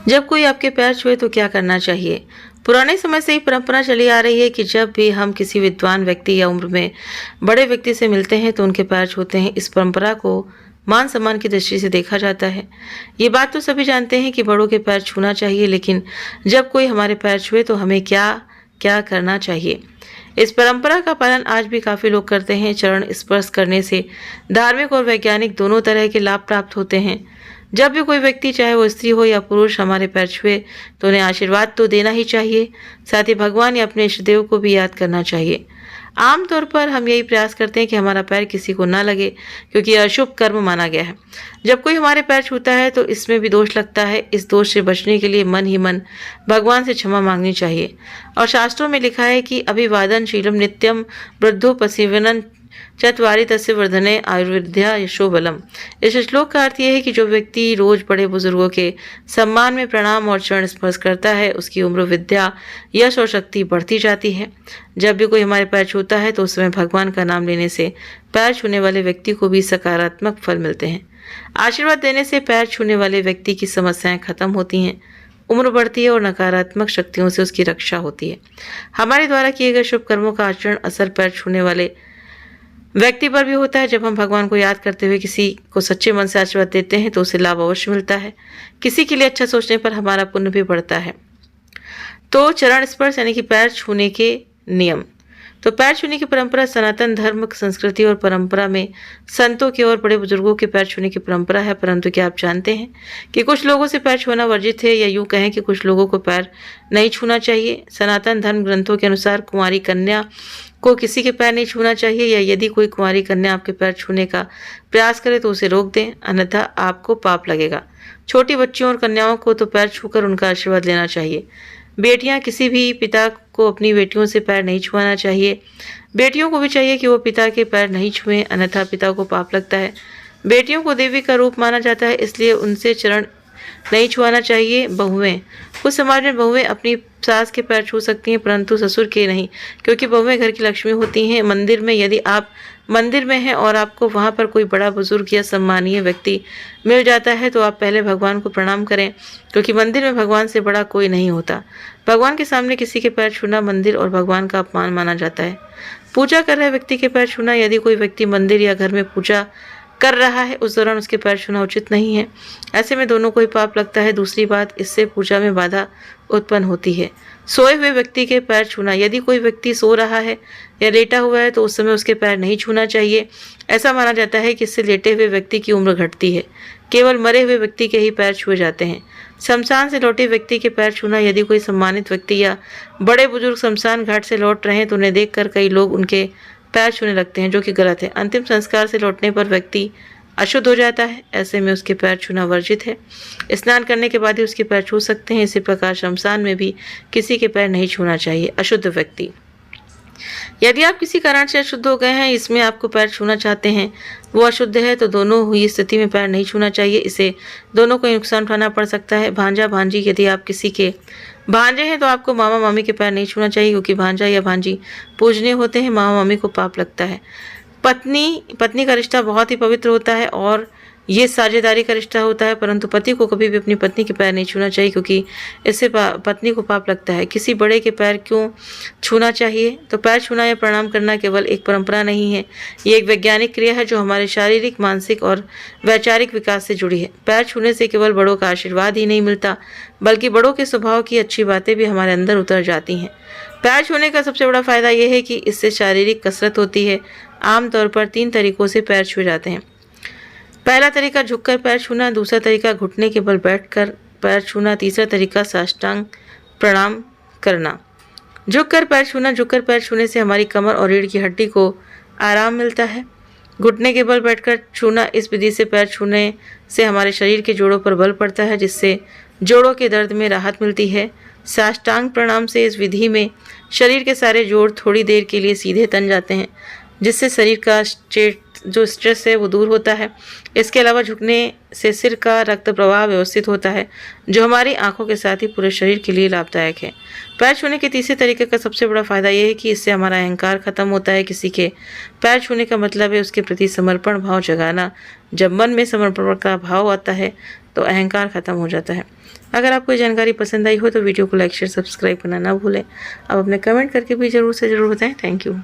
जब कोई आपके पैर छुए तो क्या करना चाहिए? पुराने समय से ही परंपरा चली आ रही है कि जब भी हम किसी विद्वान व्यक्ति या उम्र में बड़े व्यक्ति से मिलते हैं तो उनके पैर छूते हैं। इस परंपरा को मान सम्मान की दृष्टि से देखा जाता है। ये बात तो सभी जानते हैं कि बड़ों के पैर छूना चाहिए, लेकिन जब कोई हमारे पैर छुए तो हमें क्या क्या करना चाहिए? इस परंपरा का पालन आज भी काफी लोग करते हैं। चरण स्पर्श करने से धार्मिक और वैज्ञानिक दोनों तरह के लाभ प्राप्त होते हैं। जब भी कोई व्यक्ति, चाहे वो स्त्री हो या पुरुष, हमारे पैर छुए तो उन्हें आशीर्वाद तो देना ही चाहिए, साथ ही भगवान या अपने इष्ट देव को भी याद करना चाहिए। आमतौर पर हम यही प्रयास करते हैं कि हमारा पैर किसी को ना लगे, क्योंकि यह अशुभ कर्म माना गया है। जब कोई हमारे पैर छूता है तो इसमें भी दोष लगता है। इस दोष से बचने के लिए मन ही मन भगवान से क्षमा मांगनी चाहिए। और शास्त्रों में लिखा है कि अभिवादन शीलम नित्यम वृद्धोपसीवनन चत्वारि तस्य वर्धने आयुर्विद्या यशो बलम। इस श्लोक का अर्थ यह है कि जो व्यक्ति रोज बड़े बुजुर्गों के सम्मान में प्रणाम और चरण स्पर्श करता है, उसकी उम्र, विद्या, यश और शक्ति बढ़ती जाती है। जब भी कोई हमारे पैर छूता है तो उस समय भगवान का नाम लेने से पैर छूने वाले व्यक्ति को भी सकारात्मक फल मिलते हैं। आशीर्वाद देने से पैर छूने वाले व्यक्ति की समस्याएं खत्म होती हैं, उम्र बढ़ती है और नकारात्मक शक्तियों से उसकी रक्षा होती है। हमारे द्वारा किए गए शुभ कर्मों का आचरण असर पैर छूने वाले व्यक्ति पर भी होता है। जब हम भगवान को याद करते हुए किसी को सच्चे मन से आशीर्वाद देते हैं तो उसे लाभ अवश्य मिलता है। किसी के लिए अच्छा सोचने पर हमारा पुण्य भी बढ़ता है। तो चरण स्पर्श यानी कि पैर छूने के नियम। तो पैर छूने की परंपरा सनातन धर्म, संस्कृति और परंपरा में संतों की और बड़े बुजुर्गों के पैर छूने की परंपरा है। परंतु क्या आप जानते हैं कि कुछ लोगों से पैर छूना वर्जित है, या यूं कहें कि कुछ लोगों को पैर नहीं छूना चाहिए। सनातन धर्म ग्रंथों के अनुसार कुंवारी कन्या को किसी के पैर नहीं छूना चाहिए, या यदि कोई कुंवारी कन्या आपके पैर छूने का प्रयास करे तो उसे रोक दें, अन्यथा आपको पाप लगेगा। छोटी बच्चियों और कन्याओं को तो पैर छूकर उनका आशीर्वाद लेना चाहिए। बेटियां, किसी भी पिता को अपनी बेटियों से पैर नहीं छुआना चाहिए। बेटियों को भी चाहिए कि वो पिता के पैर नहीं छुएं, अन्यथा पिता को पाप लगता है। बेटियों को देवी का रूप माना जाता है, इसलिए उनसे चरण नहीं छुआना चाहिए। बहुएं, कुछ समाज में बहुएं अपनी सास के पैर छू सकती हैं, परंतु ससुर के नहीं, क्योंकि बहुएं घर की लक्ष्मी होती हैं। मंदिर में, यदि आप मंदिर में हैं और आपको वहां पर कोई बड़ा बुजुर्ग या सम्मानीय व्यक्ति मिल जाता है तो आप पहले भगवान को प्रणाम करें, क्योंकि मंदिर में भगवान से बड़ा कोई नहीं होता। भगवान के सामने किसी के पैर छूना मंदिर और भगवान का अपमान माना जाता है। पूजा कर रहे व्यक्ति के पैर छूना, यदि कोई व्यक्ति मंदिर या घर में पूजा कर रहा है उस दौरान उसके पैर छूना उचित नहीं है। ऐसे में दोनों को ही पाप लगता है। दूसरी बात, इससे पूजा में बाधा उत्पन्न होती है। सोए हुए व्यक्ति के पैर छूना, यदि कोई व्यक्ति सो रहा है या लेटा हुआ है तो उस समय उसके पैर नहीं छूना चाहिए। ऐसा माना जाता है कि इससे लेटे हुए व्यक्ति की उम्र घटती है। केवल मरे हुए व्यक्ति के ही पैर छुए जाते हैं। शमशान से लौटे व्यक्ति के पैर छूना, यदि कोई सम्मानित व्यक्ति या बड़े बुजुर्ग शमशान घाट से लौट रहे हैं तो उन्हें देखकर कई लोग उनके पैर छूने लगते हैं, जो कि गलत है। अंतिम संस्कार से लौटने पर व्यक्ति अशुद्ध हो जाता है, ऐसे में उसके पैर छूना वर्जित है। स्नान करने के बाद ही उसके पैर छू सकते हैं। इसी प्रकार शमशान में भी किसी के पैर नहीं छूना चाहिए। अशुद्ध व्यक्ति, यदि आप किसी कारण से अशुद्ध हो गए हैं, इसमें आपको पैर छूना चाहते हैं, वो अशुद्ध है, तो दोनों हुई स्थिति में पैर नहीं छूना चाहिए। इसे दोनों को नुकसान उठाना पड़ सकता है। भांजा भांजी, यदि आप किसी के भांजे हैं तो आपको मामा मामी के पैर नहीं छूना चाहिए, क्योंकि भांजा या भांजी पूजनीय होते हैं। मामा मामी को पाप लगता है। पत्नी का रिश्ता बहुत ही पवित्र होता है और ये साझेदारी का रिश्ता होता है, परंतु पति को कभी भी अपनी पत्नी के पैर नहीं छूना चाहिए, क्योंकि इससे पत्नी को पाप लगता है। किसी बड़े के पैर क्यों छूना चाहिए? तो पैर छूना या प्रणाम करना केवल एक परंपरा नहीं है, ये एक वैज्ञानिक क्रिया है जो हमारे शारीरिक, मानसिक और वैचारिक विकास से जुड़ी है। पैर छूने से केवल बड़ों का आशीर्वाद ही नहीं मिलता, बल्कि बड़ों के स्वभाव की अच्छी बातें भी हमारे अंदर उतर जाती हैं। पैर छूने का सबसे बड़ा फायदा यह है कि इससे शारीरिक कसरत होती है। आमतौर पर 3 तरीकों से पैर छुए जाते हैं। पहला तरीका झुककर पैर छूना, दूसरा तरीका घुटने के बल बैठकर पैर छूना, तीसरा तरीका साष्टांग प्रणाम करना। झुककर पैर छूना, झुककर पैर छूने से हमारी कमर और रीढ़ की हड्डी को आराम मिलता है। घुटने के बल बैठकर छूना, इस विधि से पैर छूने से हमारे शरीर के जोड़ों पर बल पड़ता है, जिससे जोड़ों के दर्द में राहत मिलती है। साष्टांग प्रणाम से इस विधि में शरीर के सारे जोड़ थोड़ी देर के लिए सीधे तन जाते हैं, जिससे शरीर का जो स्ट्रेस है वो दूर होता है। इसके अलावा झुकने से सिर का रक्त प्रवाह व्यवस्थित होता है, जो हमारी आंखों के साथ ही पूरे शरीर के लिए लाभदायक है। पैर छूने के तीसरे तरीके का सबसे बड़ा फायदा यह है कि इससे हमारा अहंकार खत्म होता है। किसी के पैर छूने का मतलब है उसके प्रति समर्पण भाव जगाना। जब मन में समर्पण का भाव आता है तो अहंकार खत्म हो जाता है। अगर आपको ये जानकारी पसंद आई हो तो वीडियो को लाइक शेयर सब्सक्राइब करना ना भूलें। आप अपने कमेंट करके भी ज़रूर से ज़रूर बताएं। Thank you.